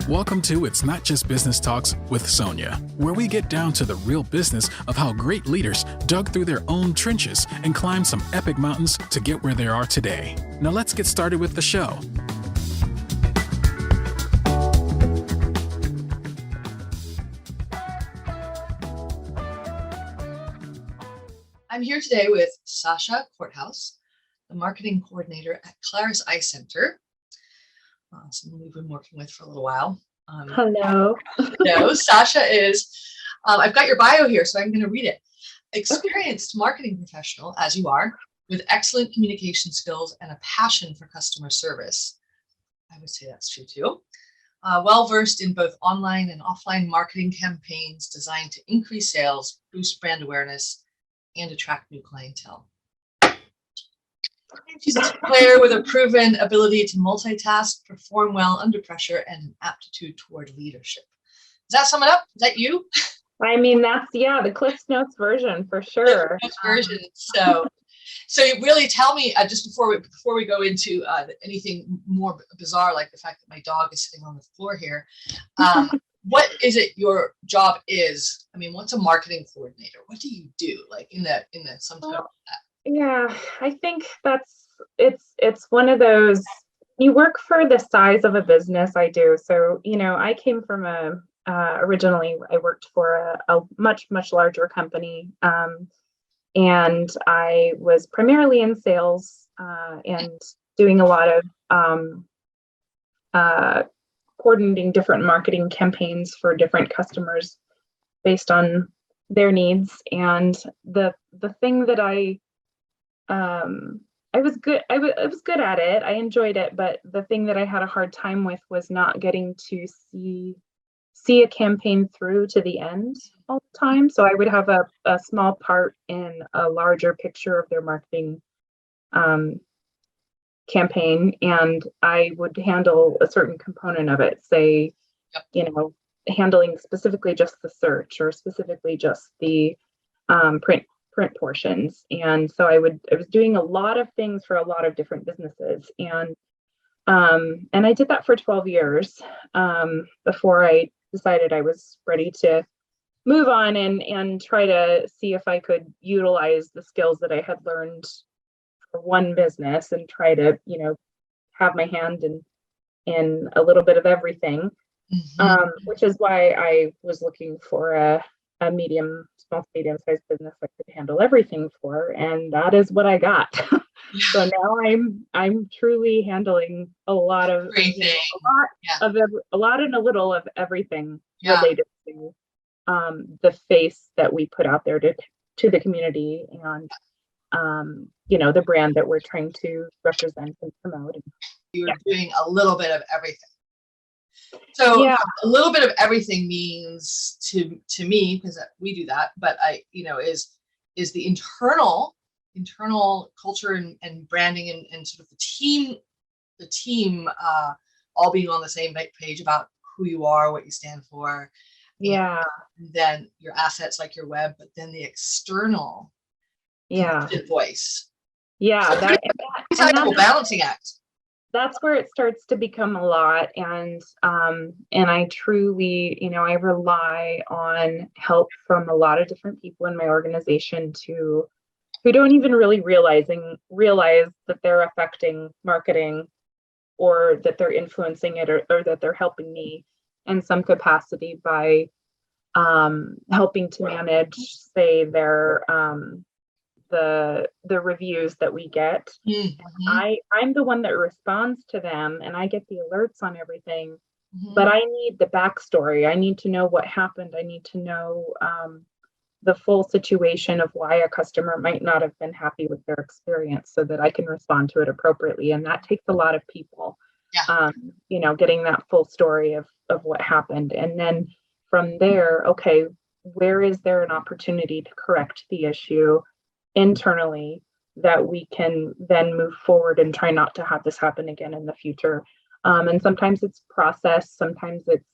Welcome to It's Not Just Business Talks with Sonja, where we get down to the real business of how great leaders dug through their own trenches and climbed some epic mountains to get where they are today. Now let's get started with the show. I'm here today with Sasha Korthuis, the marketing coordinator at Clarus Eye Centre, someone we've been working with for a little while. Hello. No, Sasha is, I've got your bio here, so I'm going to read it. Experienced marketing professional, as you are, with excellent communication skills and a passion for customer service. I would say that's true too. Well-versed in both online and offline marketing campaigns designed to increase sales, boost brand awareness, and attract new clientele. She's a team player with a proven ability to multitask, perform well under pressure, and an aptitude toward leadership. Does that sum it up? Is that you? I mean, that's, the Cliff Notes version for sure. Version. So you really tell me, just before we go into anything more bizarre, like the fact that my dog is sitting on the floor here, what is it your job is? I mean, what's a marketing coordinator? What do you do? Like in the some type of that? Yeah, I think it's one of those, you work for the size of a business. I do. So, I came from originally I worked for a much larger company. And I was primarily in sales and doing a lot of coordinating different marketing campaigns for different customers based on their needs. And the thing that I was good at it. I enjoyed it, but the thing that I had a hard time with was not getting to see a campaign through to the end all the time. So I would have a small part in a larger picture of their marketing campaign, and I would handle a certain component of it, say, handling specifically just the search or specifically just the print portions. And so I was doing a lot of things for a lot of different businesses, and I did that for 12 years before I decided I was ready to move on and try to see if I could utilize the skills that I had learned for one business and try to, have my hand in a little bit of everything, which is why I was looking for a small to medium-sized business I could handle everything for, and that is what I got. So now I'm truly handling a lot of everything, a lot and a little of everything related to the face that we put out there to the community, and the brand that we're trying to represent and promote. You're doing a little bit of everything. So a little bit of everything means to me, because we do that, but is the internal culture and branding and sort of the team all being on the same page about who you are, what you stand for. And then your assets like your web, but then the external voice. It's a balancing act. That's where it starts to become a lot. And I truly, I rely on help from a lot of different people in my organization who don't even really realize that they're affecting marketing, or that they're influencing it, or that they're helping me in some capacity by helping to manage, say, their the reviews that we get. I'm the one that responds to them, and I get the alerts on everything, but I need the backstory. I need to know what happened. I need to know the full situation of why a customer might not have been happy with their experience, so that I can respond to it appropriately. And that takes a lot of people, getting that full story of what happened. And then from there, okay, where is there an opportunity to correct the issue internally that we can then move forward and try not to have this happen again in the future? And sometimes it's process, sometimes it's,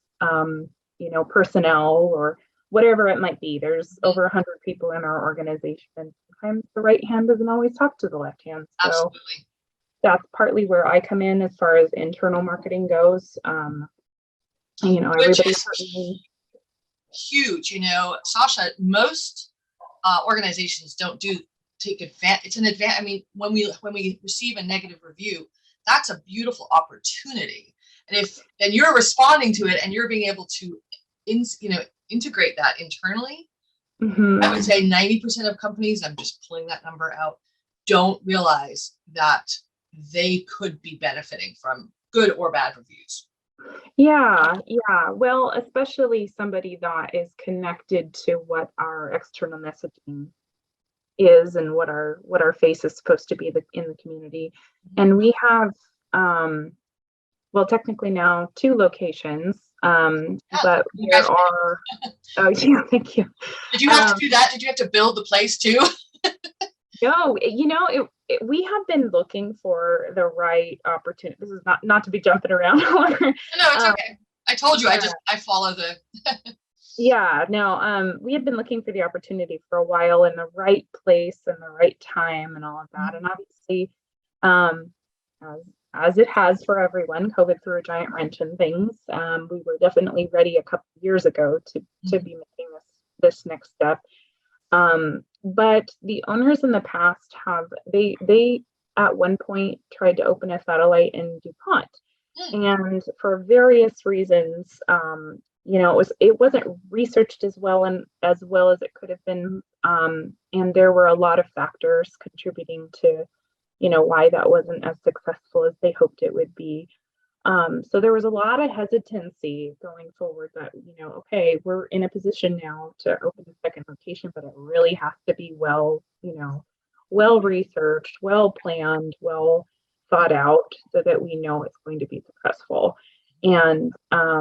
personnel, or whatever it might be. There's over 100 people in our organization, and sometimes the right hand doesn't always talk to the left hand. So Absolutely. That's partly where I come in as far as internal marketing goes. Which everybody is huge. Sasha, most organizations don't take advantage. It's an advantage. I mean, when we receive a negative review, that's a beautiful opportunity. And and you're responding to it and you're being able to integrate that internally, I would say 90% of companies, I'm just pulling that number out, don't realize that they could be benefiting from good or bad reviews. Yeah. Well, especially somebody that is connected to what our external messaging is and what our face is supposed to be in the community. And we have, well, technically now 2 locations, but there are, oh yeah, thank you. Did you have to do that? Did you have to build the place too? No, we have been looking for the right opportunity. This is not to be jumping around. No, it's okay. I told you, I follow the. Yeah, no, we had been looking for the opportunity for a while in the right place and the right time and all of that. And obviously, as it has for everyone, COVID threw a giant wrench in things. We were definitely ready a couple of years ago to be making this next step. But the owners in the past they at one point tried to open a satellite in DuPont, and for various reasons, it wasn't researched as well as it could have been, and there were a lot of factors contributing to why that wasn't as successful as they hoped it would be. So there was a lot of hesitancy going forward that, okay, we're in a position now to open a second location, but it really has to be well researched, well planned, well thought out so that we know it's going to be successful. And I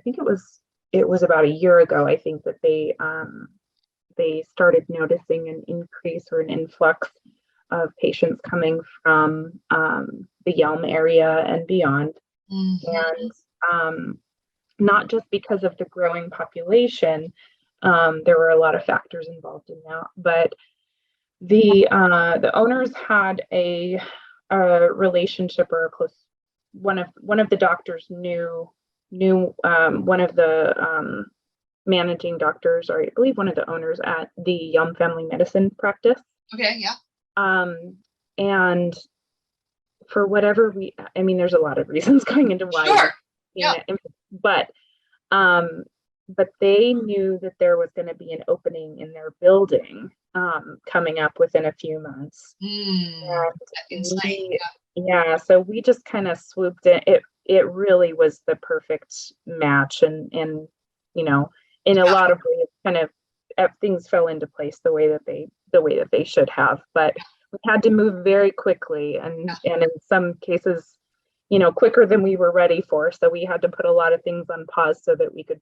think it was about a year ago, I think, that they started noticing an increase or an influx of patients coming from the Yelm area and beyond. And not just because of the growing population, there were a lot of factors involved in that, but the owners had a relationship or a close, one of the doctors knew one of the managing doctors, or I believe one of the owners at the Yelm Family Medicine practice. Okay, yeah. And for whatever there's a lot of reasons going into why. Sure. Yeah. But they knew that there was going to be an opening in their building coming up within a few months. So we just kind of swooped in. It really was the perfect match, and in a lot of ways, kind of things fell into place the way that they should have. But we had to move very quickly, and in some cases, quicker than we were ready for. So we had to put a lot of things on pause so that we could,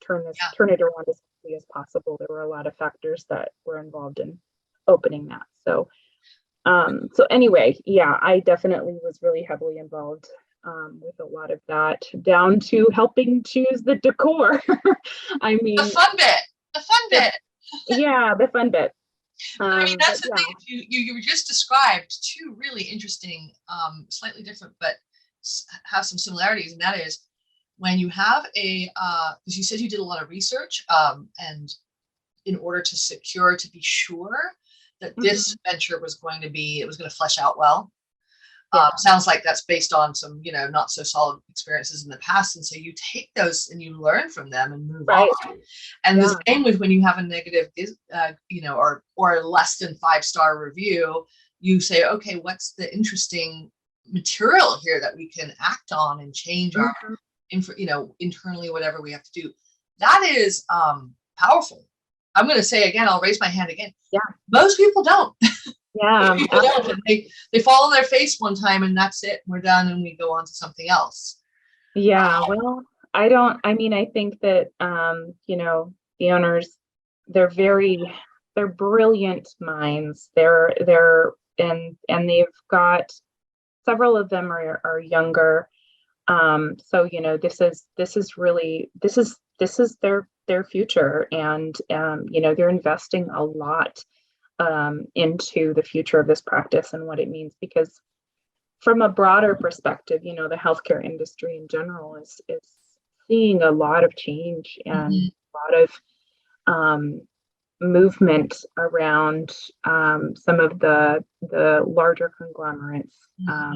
turn it around as quickly as possible. There were a lot of factors that were involved in opening that. So anyway, I definitely was really heavily involved with a lot of that, down to helping choose the decor. The fun bit. Yeah, the fun bit. That's the thing. You just described 2 really interesting, slightly different, but have some similarities, and that is when you have because you said you did a lot of research, and in order to be sure that this venture was going to flesh out well. Sounds like that's based on some, not so solid experiences in the past. And so you take those and you learn from them and move on. And the same with when you have a negative, or less than 5-star review, you say, okay, what's the interesting material here that we can act on and change our, internally, whatever we have to do. That is powerful. I'm going to say again, I'll raise my hand again. Yeah. Most people don't. Yeah. People don't. They fall on their face one time and that's it. We're done and we go on to something else. Yeah. Well, I think that, the owners, they're brilliant minds. And they've got, several of them are younger. So, this is their future, and, they're investing a lot into the future of this practice and what it means, because from a broader perspective, you know, the healthcare industry in general is seeing a lot of change and a lot of movement around some of the larger conglomerates. I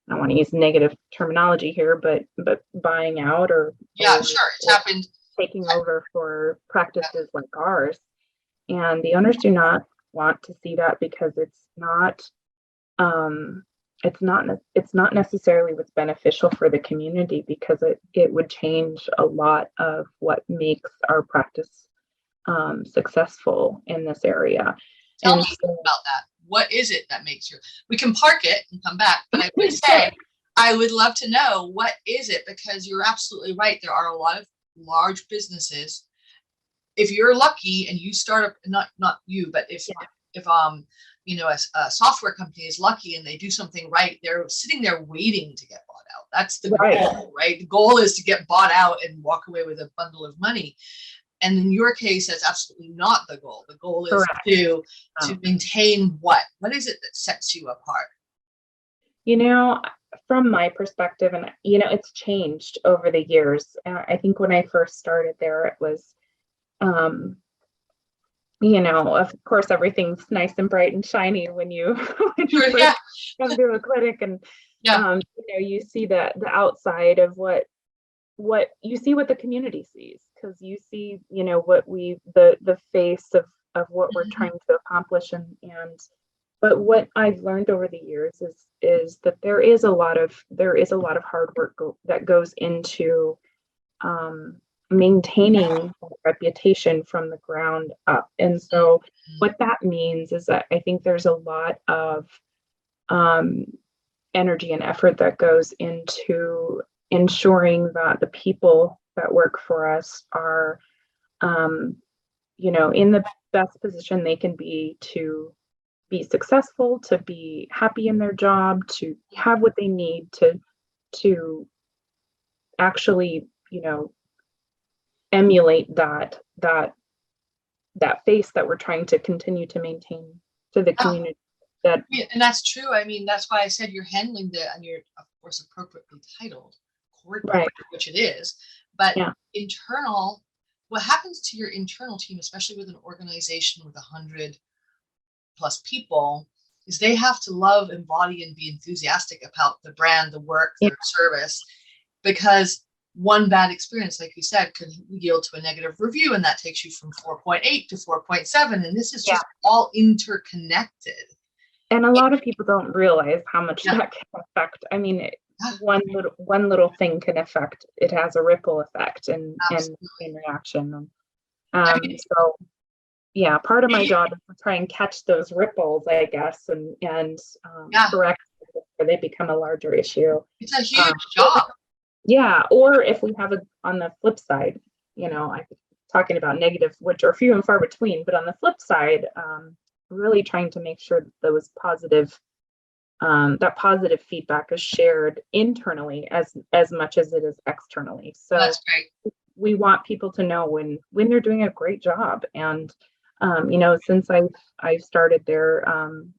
don't want to use negative terminology here, but buying out or sure, it's happened, taking over for practices like ours, and the owners do not want to see that because it's not necessarily what's beneficial for the community, because it would change a lot of what makes our practice successful in this area. Tell me about that. What is it that makes you? We can park it and come back, but I would say I would love to know, what is it? Because you're absolutely right. There are a lot of large businesses. If you're lucky and you start up, not you, but if you know, a software company is lucky and they do something right, they're sitting there waiting to get bought out. That's the goal, right? The goal is to get bought out and walk away with a bundle of money. And in your case, that's absolutely not the goal. The goal is to maintain what? What is it that sets you apart? You know, from my perspective, and you know, it's changed over the years. I think when I first started there, it was, you know, of course, everything's nice and bright and shiny when you first come to a clinic, and you know, you see the outside of what you see, what the community sees, because you see, you know, what the face of what we're trying to accomplish, but what I've learned over the years is that there is a lot of hard work that goes into maintaining reputation from the ground up. And so what that means is that I think there's a lot of energy and effort that goes into ensuring that the people that work for us are, you know, in the best position they can be to be successful, to be happy in their job, to have what they need to actually, you know, emulate that face that we're trying to continue to maintain to the community. And that's true. I mean, that's why I said you're handling and you're of course appropriately titled coordinator, which it is, but internal, what happens to your internal team, especially with an organization with 100+ people, is they have to love, embody, and be enthusiastic about the brand, the work, their service, because one bad experience, like you said, could yield to a negative review, and that takes you from 4.8 to 4.7, and this is just all interconnected. And a lot of people don't realize how much that can affect. I mean, one little thing can affect. It has a ripple effect and reaction. So yeah, part of my job is to try and catch those ripples, I guess, and correct before they become a larger issue. It's a huge job. Yeah, or if we have on the flip side, you know, I'm talking about negative, which are few and far between, but on the flip side, really trying to make sure that those positive feedback is shared internally as much as it is externally. So that's great. We want people to know when they're doing a great job. And you know, since I've started there,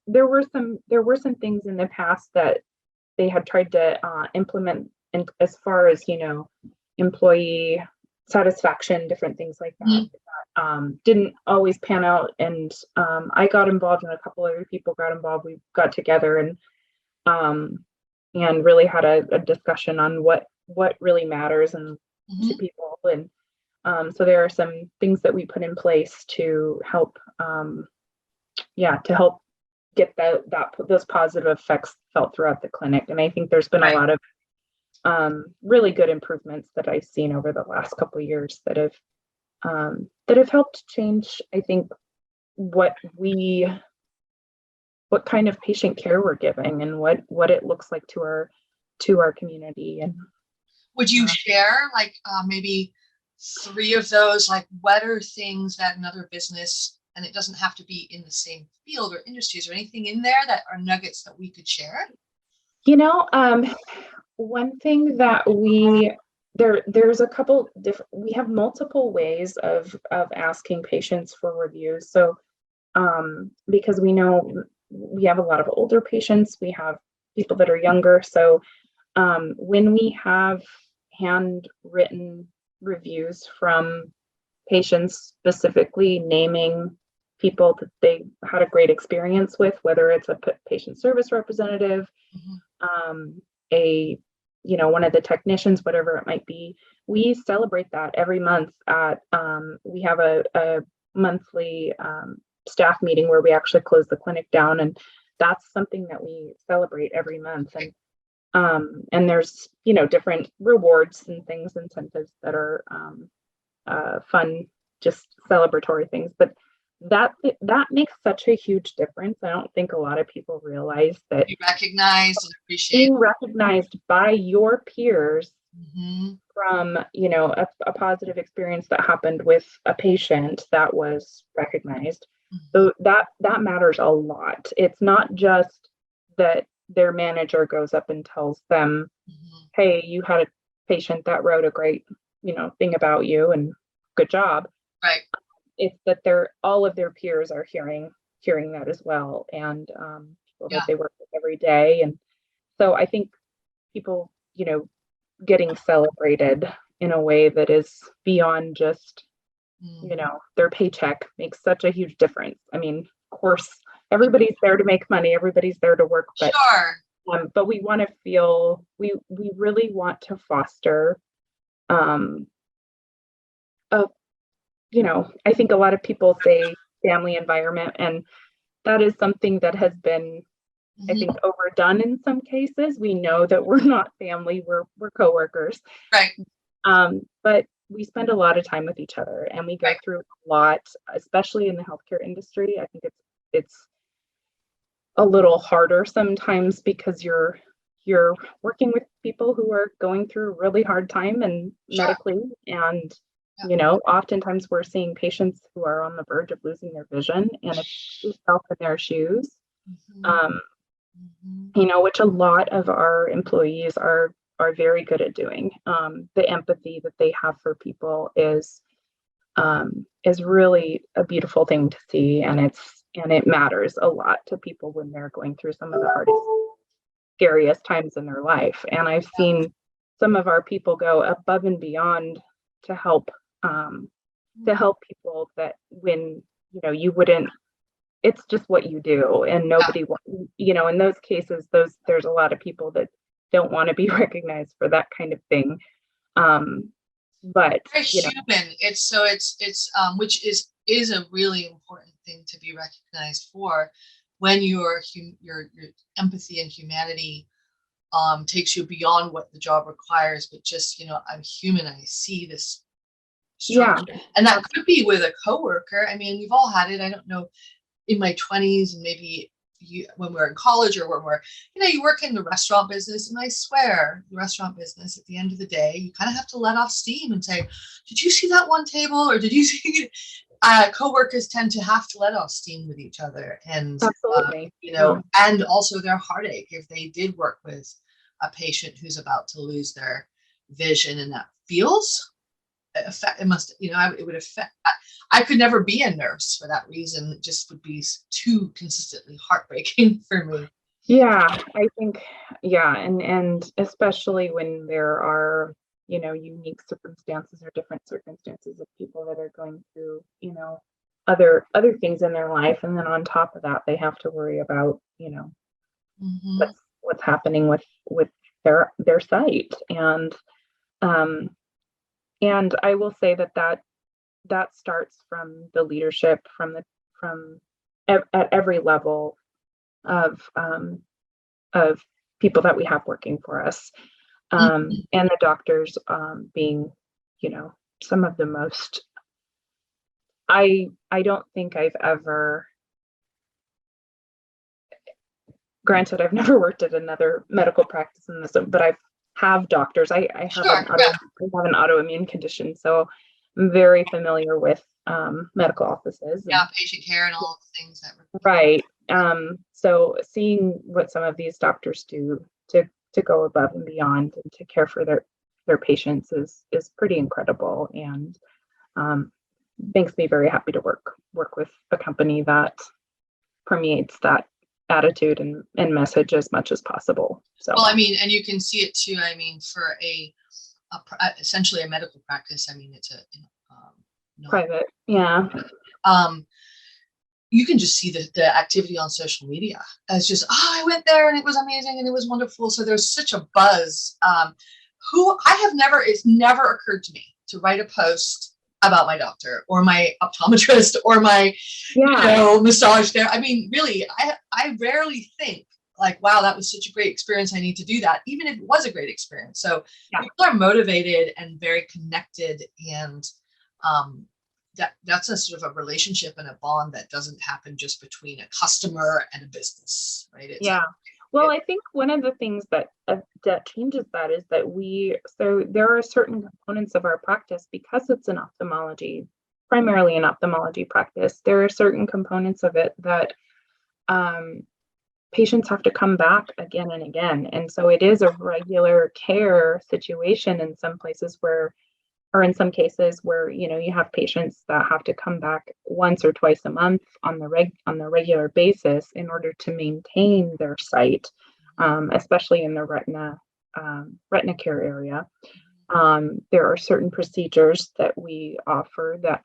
there were some things in the past that they had tried to implement, and as far as, you know, employee satisfaction, different things like that, didn't always pan out. And I got involved, and a couple other people got involved. We got together and really had a discussion on what really matters and to people. And so there are some things that we put in place to help, get those positive effects felt throughout the clinic. And I think there's been a lot of really good improvements that I've seen over the last couple of years that have helped change, I think, what kind of patient care we're giving and what it looks like to our community. And would you share like maybe 3 of those, like what are things that another business, and it doesn't have to be in the same field or industries, or anything in there that are nuggets that we could share? You know, one thing that there's a couple different, we have multiple ways of asking patients for reviews. So because we know we have a lot of older patients, we have people that are younger. So when we have handwritten reviews from patients specifically naming people that they had a great experience with, whether it's a patient service representative, one of the technicians, whatever it might be, we celebrate that every month at, we have a monthly staff meeting where we actually close the clinic down, and that's something that we celebrate every month. And there's, different rewards and things, incentives that are fun, just celebratory things. But that makes such a huge difference. I don't think a lot of people realize that be recognized and appreciated. Being recognized by your peers from, a positive experience that happened with a patient that was recognized. So that matters a lot. It's not just that their manager goes up and tells them, hey, you had a patient that wrote a great, thing about you and good job. Right. It's that all of their peers are hearing that as well, and people that they work with every day. And so I think people, getting celebrated in a way that is beyond just, their paycheck makes such a huge difference. I mean, of course, everybody's there to make money, everybody's there to work, but sure. But we want to feel, we really want to foster I think a lot of people say family environment, and that is something that has been, I think, overdone in some cases. We know that we're not family, we're coworkers. Right. But we spend a lot of time with each other, and we go through a lot, especially in the healthcare industry. I think it's a little harder sometimes because you're working with people who are going through a really hard time and medically, and oftentimes we're seeing patients who are on the verge of losing their vision, and if you yourself in their shoes, which a lot of our employees are very good at doing. The empathy that they have for people is really a beautiful thing to see, and it matters a lot to people when they're going through some of the hardest, scariest times in their life. And I've seen some of our people go above and beyond to help people that when you wouldn't, it's just what you do, and nobody in those cases, there's a lot of people that don't want to be recognized for that kind of thing, but very human. It's which is a really important thing to be recognized for, when your empathy and humanity takes you beyond what the job requires, but just I'm human, I see this struggle. And that could be with a coworker. I mean, we've all had it. I don't know, in my 20s, and maybe when we're in college, or when we're you work in the restaurant business, and I swear the restaurant business, at the end of the day, you kind of have to let off steam and say, did you see that one table, or did you see coworkers tend to have to let off steam with each other, and and also their heartache if they did work with a patient who's about to lose their vision, and that feels it would affect. I could never be a nurse for that reason. It just would be too consistently heartbreaking for me. Yeah, I think, and especially when there are, unique circumstances or different circumstances of people that are going through, other things in their life, and then on top of that, they have to worry about, what's happening with their sight, and I will say that starts from the leadership, at every level of people that we have working for us, and the doctors being, some of the most. I don't think I've ever. Granted, I've never worked at another medical practice in this, but I have doctors. I have an autoimmune condition, so I'm very familiar with medical offices. Patient care and all the things that. Right. So seeing what some of these doctors do to go above and beyond and to care for their patients is pretty incredible, and makes me very happy to work with a company that permeates that attitude and message as much as possible. So, well, I mean, and you can see it too. I mean, for essentially a medical practice, I mean, it's private. Yeah. You can just see the activity on social media as just, I went there and it was amazing and it was wonderful. So there's such a buzz. It's never occurred to me to write a post about my doctor or my optometrist or my, massage there. I mean, really, I rarely think like, wow, that was such a great experience. I need to do that, even if it was a great experience. So people are motivated and very connected, and that's a sort of a relationship and a bond that doesn't happen just between a customer and a business, right? Well, I think one of the things that changes that is that there are certain components of our practice, because it's primarily an ophthalmology practice. There are certain components of it that patients have to come back again and again. And so it is a regular care situation in some places in some cases where, you have patients that have to come back once or twice a month on the regular basis in order to maintain their sight, especially in the retina care area. There are certain procedures that we offer that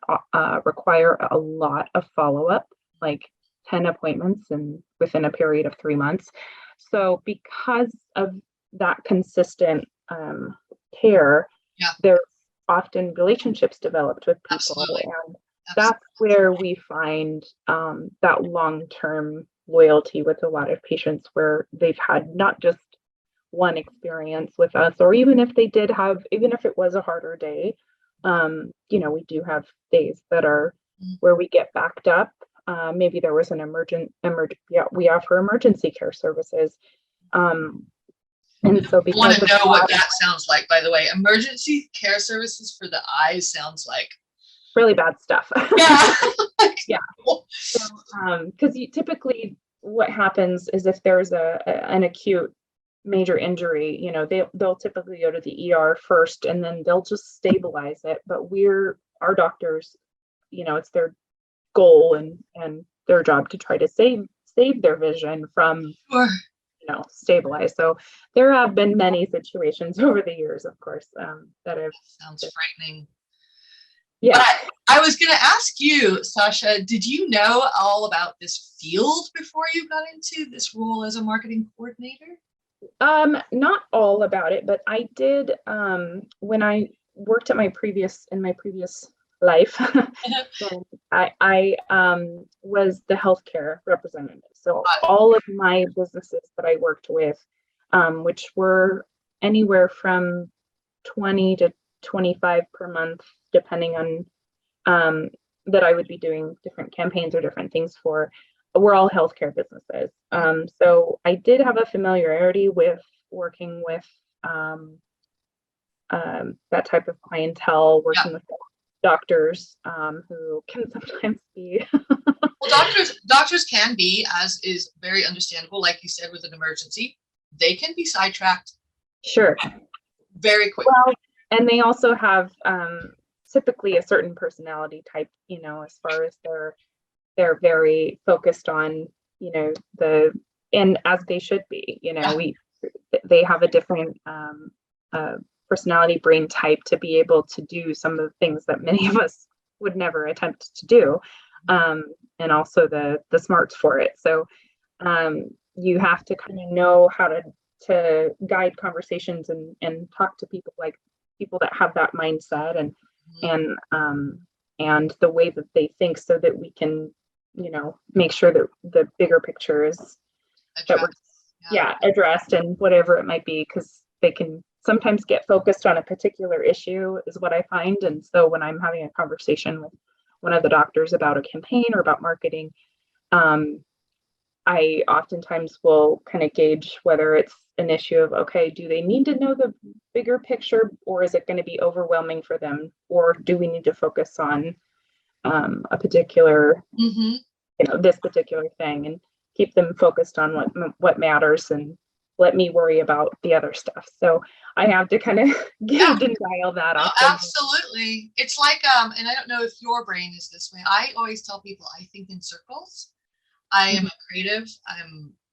require a lot of follow-up, like 10 appointments and within a period of 3 months. So because of that consistent care, there's often relationships developed with people. Absolutely. And that's where we find that long-term loyalty with a lot of patients, where they've had not just one experience with us, or even if it was a harder day, we do have days that are where we get backed up. Maybe there was an we offer emergency care services. And so I want to know what that sounds like, by the way. Emergency care services for the eyes sounds like really bad stuff. Yeah. Yeah. So, because typically what happens is if there's an acute major injury, they'll typically go to the ER first, and then they'll just stabilize it. But our doctors, it's their goal and their job to try to save their vision from stabilize. So there have been many situations over the years, of course, that have sounds frightening. Yeah. But I was going to ask you, Sasha, did you know all about this field before you got into this role as a marketing coordinator? Not all about it, but I did when I worked in my previous life. I was the healthcare representative. So all of my businesses that I worked with, which were anywhere from 20 to 25 per month, depending on that I would be doing different campaigns or different things for, were all healthcare businesses. So I did have a familiarity with working with that type of clientele, working with doctors who can sometimes be well, doctors can be, as is very understandable, like you said, with an emergency, they can be sidetracked very quickly. Well, and they also have typically a certain personality type, as far as they're very focused on, and as they should be, they have a different personality brain type to be able to do some of the things that many of us would never attempt to do, and also the smarts for it. So you have to kind of know how to guide conversations and talk to people that have that mindset and the way that they think, so that we can make sure that the bigger picture is addressed, and whatever it might be, because they can sometimes get focused on a particular issue, is what I find. And so when I'm having a conversation with one of the doctors about a campaign or about marketing, I oftentimes will kind of gauge whether it's an issue of, okay, do they need to know the bigger picture, or is it going to be overwhelming for them, or do we need to focus on a particular, this particular thing, and keep them focused on what matters, and let me worry about the other stuff. So I have to kind of gauge and dial that up. Absolutely. It's like, and I don't know if your brain is this way. I always tell people I think in circles. I am a creative.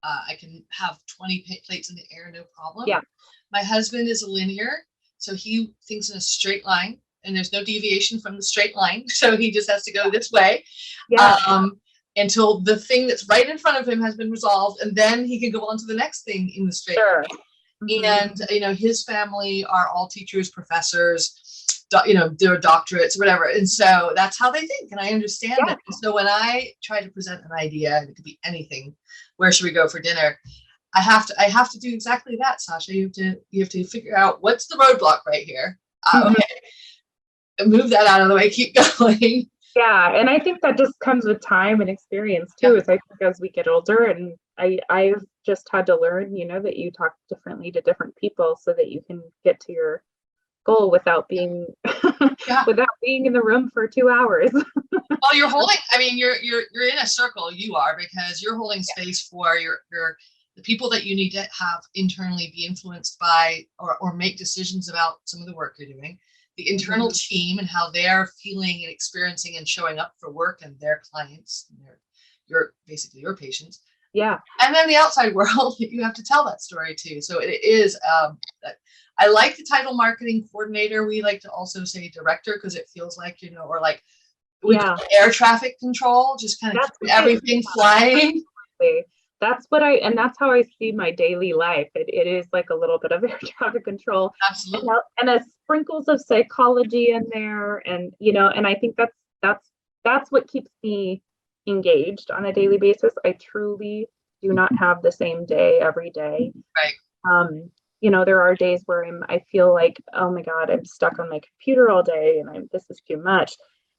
I can have 20 plates in the air, no problem. Yeah. My husband is a linear, so he thinks in a straight line, and there's no deviation from the straight line. So he just has to go this way. Yeah. Until the thing that's right in front of him has been resolved, and then he can go on to the next thing in the straight Sure. line. And his family are all teachers, professors, their doctorates, whatever, and so that's how they think, and I understand it. And so when I try to present an idea, it could be anything. Where should we go for dinner? I have to do exactly that, Sasha. You have to figure out what's the roadblock right here. Okay, move that out of the way. Keep going. Yeah, and I think that just comes with time and experience too. As I think as we get older, and I've just had to learn, that you talk differently to different people so that you can get to your goal without being without being in the room for 2 hours. Well, you're holding. I mean, you're in a circle. You are, because you're holding space for the people that you need to have internally be influenced by or make decisions about some of the work you're doing. The internal team and how they're feeling and experiencing and showing up for work and their clients, and basically your patients. Yeah. And then the outside world, you have to tell that story too. So it is, I like the title marketing coordinator. We like to also say director, because it feels like, or like with air traffic control, just kind of everything flying. That's that's how I see my daily life. It is like a little bit of air traffic control. Absolutely. And a sprinkles of psychology in there. And, and I think that's what keeps me engaged on a daily basis. I truly do not have the same day every day. Right. There are days where I feel like, oh my God, I'm stuck on my computer all day and this is too much.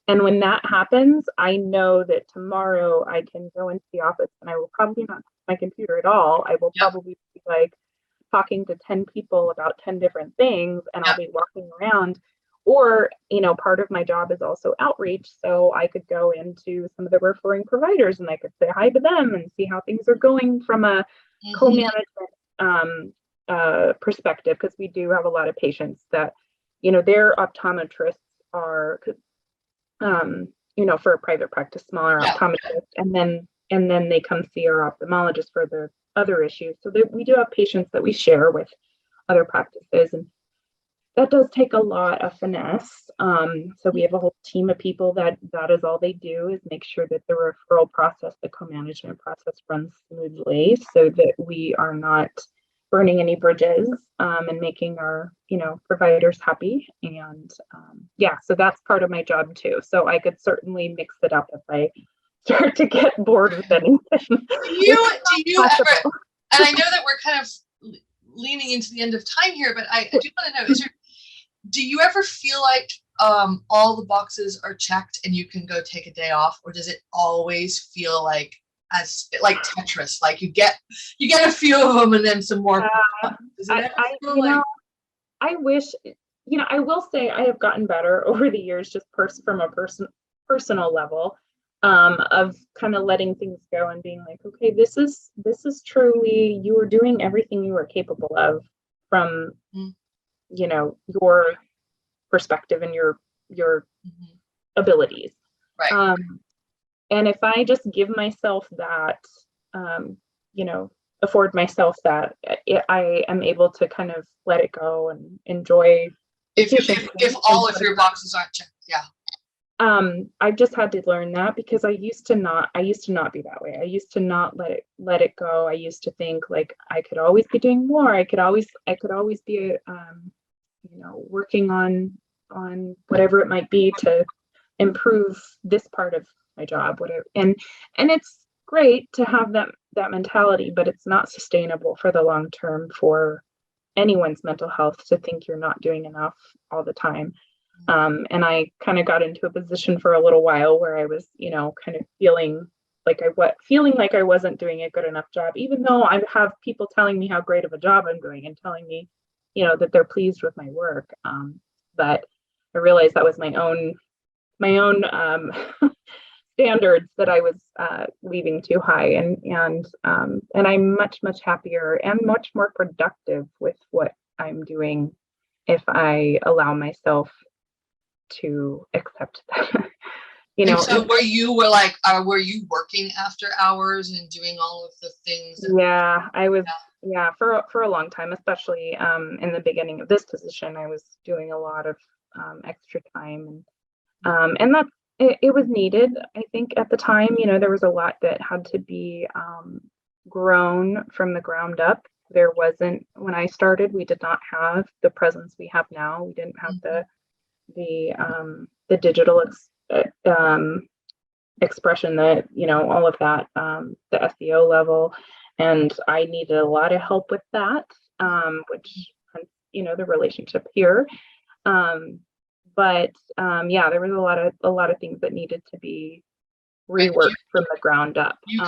And when that happens, I know that tomorrow I can go into the office and I will probably not touch my computer at all. I will probably be like talking to 10 people about 10 different things, and I'll be walking around. Or, part of my job is also outreach. So I could go into some of the referring providers and I could say hi to them and see how things are going from a co-management perspective, because we do have a lot of patients that, their optometrists are, for a private practice, smaller optometrist, and then they come see our ophthalmologist for the other issues. So we do have patients that we share with other practices, and that does take a lot of finesse. So we have a whole team of people that is all they do, is make sure that the referral process, the co-management process, runs smoothly, so that we are not burning any bridges, and making our providers happy. And so that's part of my job too. So I could certainly mix it up if I start to get bored with anything. Do you ever, and I know that we're kind of leaning into the end of time here, but I do want to know, do you ever feel like all the boxes are checked and you can go take a day off, or does it always feel like Tetris, like you get a few of them and then some more? I wish, I will say I have gotten better over the years, just from a personal level, of kind of letting things go and being like, okay, this is truly, you were doing everything you were capable of from your perspective and your abilities. Right. And if I just give myself that, afford myself that, I am able to kind of let it go and enjoy. If all of your boxes aren't checked, I've just had to learn that, because I used to not be that way. I used to not let it go. I used to think like I could always be doing more. I could always be, working on whatever it might be to improve this part of my job, whatever. And it's great to have that mentality, but it's not sustainable for the long term for anyone's mental health to think you're not doing enough all the time. And I kind of got into a position for a little while where I was, kind of feeling like I wasn't doing a good enough job, even though I have people telling me how great of a job I'm doing and telling me, that they're pleased with my work. But I realized that was my own standards that I was leaving too high, and I'm much happier and much more productive with what I'm doing if I allow myself to accept And so were you working after hours and doing all of the things? Yeah, I was, for a long time, especially in the beginning of this position, I was doing a lot of extra time, and that it was needed. I think at the time, there was a lot that had to be grown from the ground up. There wasn't, when I started, we did not have the presence we have now. We didn't have the digital expression that, all of that, the SEO level. And I needed a lot of help with that, which, the relationship here. But there was a lot of things that needed to be reworked from the ground up. You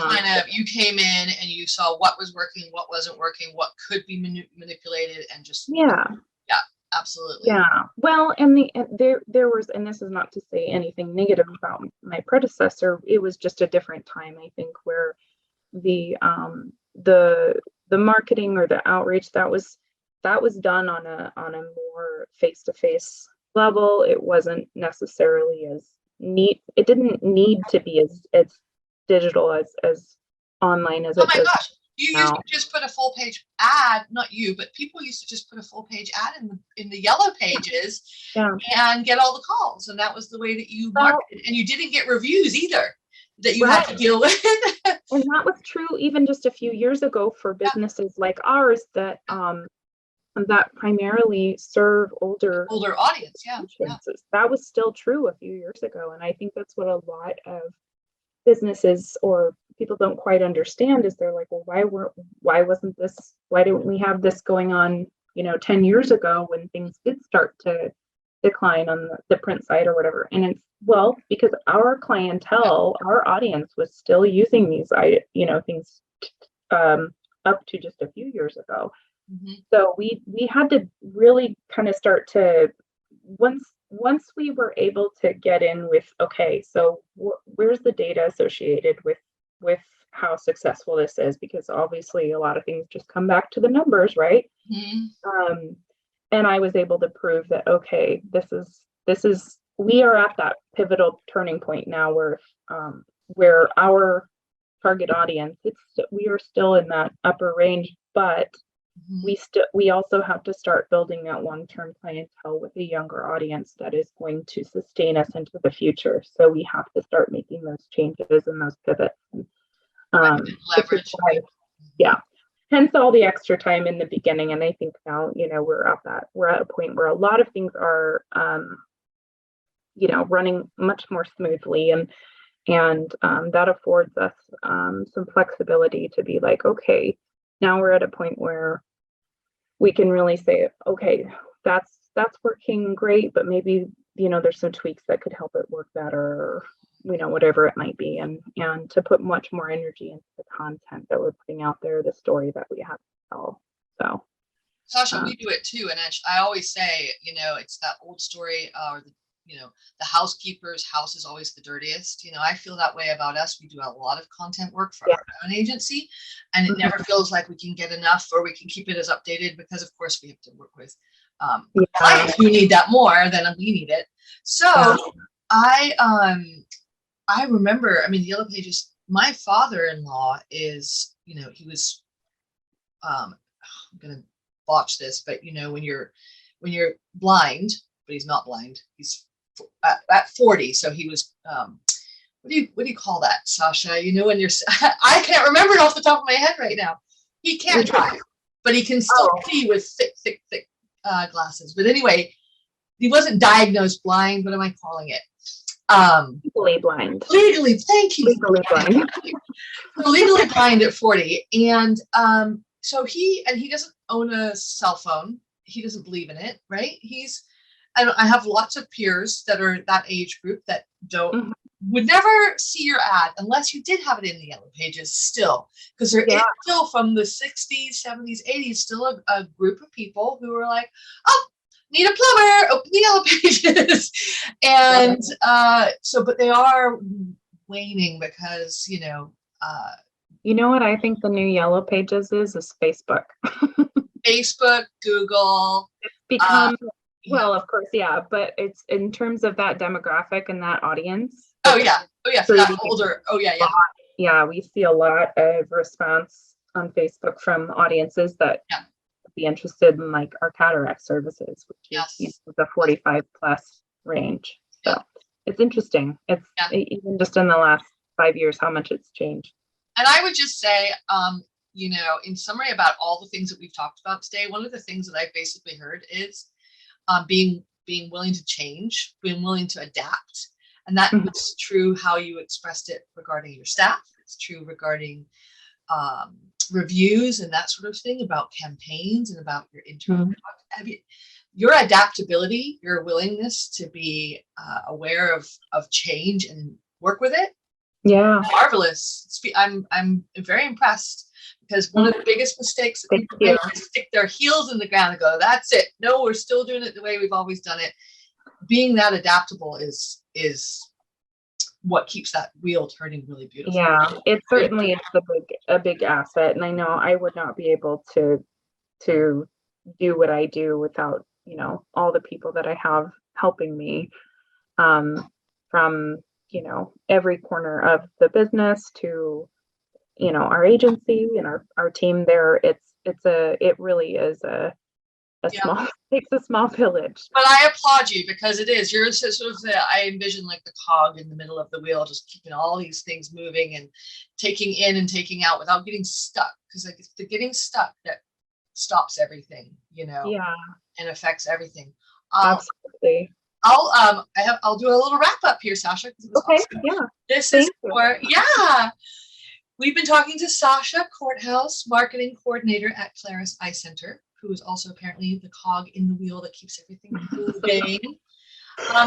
came in and you saw what was working, what wasn't working, what could be manipulated, and just absolutely. Yeah. Well, and there was, and this is not to say anything negative about my predecessor. It was just a different time, I think, where the marketing or the outreach that was done on a more face-to-face level. It wasn't necessarily as neat. It didn't need to be as digital as online as it is. Oh my gosh. You used to just put a full page ad, not you, but people used to just put a full page ad in the yellow pages and get all the calls. And that was the way that you marketed. And you didn't get reviews either that you had to deal with. And that was true even just a few years ago for businesses like ours that primarily serve older audience. That was still true a few years ago. And I think that's what a lot of businesses or people don't quite understand is they're like, well, why didn't we have this going on, 10 years ago when things did start to decline on the print side or whatever. And it's, because our clientele, our audience was still using these, things up to just a few years ago. Mm-hmm. So we had to really kind of start to, once we were able to get in with, okay, so where's the data associated with how successful this is? Because obviously a lot of things just come back to the numbers, right? Mm-hmm. And I was able to prove that, okay, this is we are at that pivotal turning point now where our target audience, we are still in that upper range, but we also have to start building that long-term clientele with a younger audience that is going to sustain us into the future. So we have to start making those changes and those pivots. Leverage. Hence all the extra time in the beginning. And I think now, we're at a point where a lot of things are, running much more smoothly, and that affords us some flexibility to be like, okay, now we're at a point where we can really say, okay, that's working great, but maybe, there's some tweaks that could help it work better, or, whatever it might be, and to put much more energy into the content that we're putting out there, the story that we have to tell. So, Sasha, we do it too. And I always say, it's that old story, or the housekeeper's house is always the dirtiest. I feel that way about us. We do a lot of content work for our own agency, and it never feels like we can get enough or we can keep it as updated, because of course we have to work with clients who need that more than we need it. So I remember, the Yellow Pages, my father-in-law is, he was, I'm going to botch this, but when you're blind, but he's not blind, he's at 40. So he was, what do you call that, Sasha? When you're, I can't remember it off the top of my head right now. He can't drive, but he can still see with thick glasses. But anyway, he wasn't diagnosed blind. What am I calling it? Legally blind. Legally, thank you. Legally blind. Legally blind at 40. And so he doesn't own a cell phone. He doesn't believe in it, right? I have lots of peers that are that age group that would never see your ad unless you did have it in the Yellow Pages still, because there is still, from the 60s, 70s, 80s, still a group of people who are like, oh, need a plumber, open the Yellow Pages. And but they are waning because, you know what I think the new Yellow Pages is Facebook. Facebook, Google. It's become Well, of course, yeah, but it's in terms of that demographic and that audience. Oh yeah, for that older. Oh yeah. Yeah, we see a lot of response on Facebook from audiences that would be interested in like our cataract services, which is the 45 plus range. So it's interesting. It's even just in the last 5 years how much it's changed. And I would just say, in summary about all the things that we've talked about today, one of the things that I've basically heard is being willing to change, being willing to adapt. And that is true how you expressed it regarding your staff. It's true regarding reviews and that sort of thing, about campaigns and about your internal product. Your adaptability, your willingness to be aware of change and work with it. Yeah. Marvelous. I'm very impressed, because one of the biggest mistakes that people make is stick their heels in the ground and go, that's it. No, we're still doing it the way we've always done it. Being that adaptable is what keeps that wheel turning really beautiful. Yeah, it certainly is a big asset. And I know I would not be able to do what I do without, all the people that I have helping me, from, every corner of the business to, our agency and our team there. It really is a small, takes a small village. But I applaud you, because you're sort of I envision like the cog in the middle of the wheel, just keeping all these things moving and taking in and taking out without getting stuck. Because like the getting stuck, that stops everything, and affects everything. Absolutely. I'll do a little wrap up here, Sasha. Okay. Awesome. Yeah. This is we've been talking to Sasha Korthuis, marketing coordinator at Clarus Eye Centre, who is also apparently the cog in the wheel that keeps everything moving.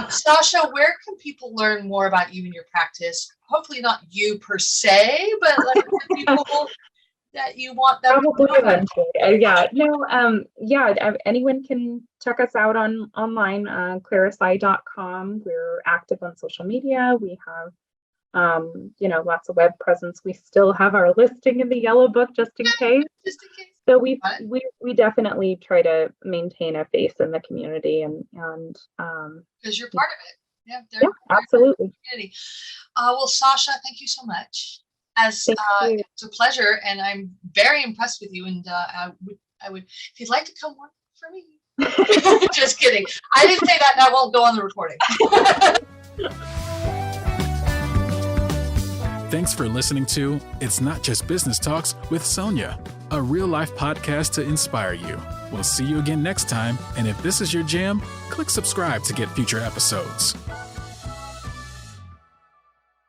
Sasha, where can people learn more about you and your practice? Hopefully not you per se, but like the people that you want them to know. Anyone can check us out online, claruseye.com. We're active on social media. We have lots of web presence. We still have our listing in the yellow book just in case. So we definitely try to maintain a face in the community and because you're part of it. Yeah, absolutely. Well, Sasha, thank you so much. It's a pleasure, and I'm very impressed with you. And I would, if you'd like to come work for me. Just kidding. I didn't say that, and I won't go on the recording. Thanks for listening to It's Not Just Business Talks with Sonja, a real-life podcast to inspire you. We'll see you again next time, and if this is your jam, click subscribe to get future episodes.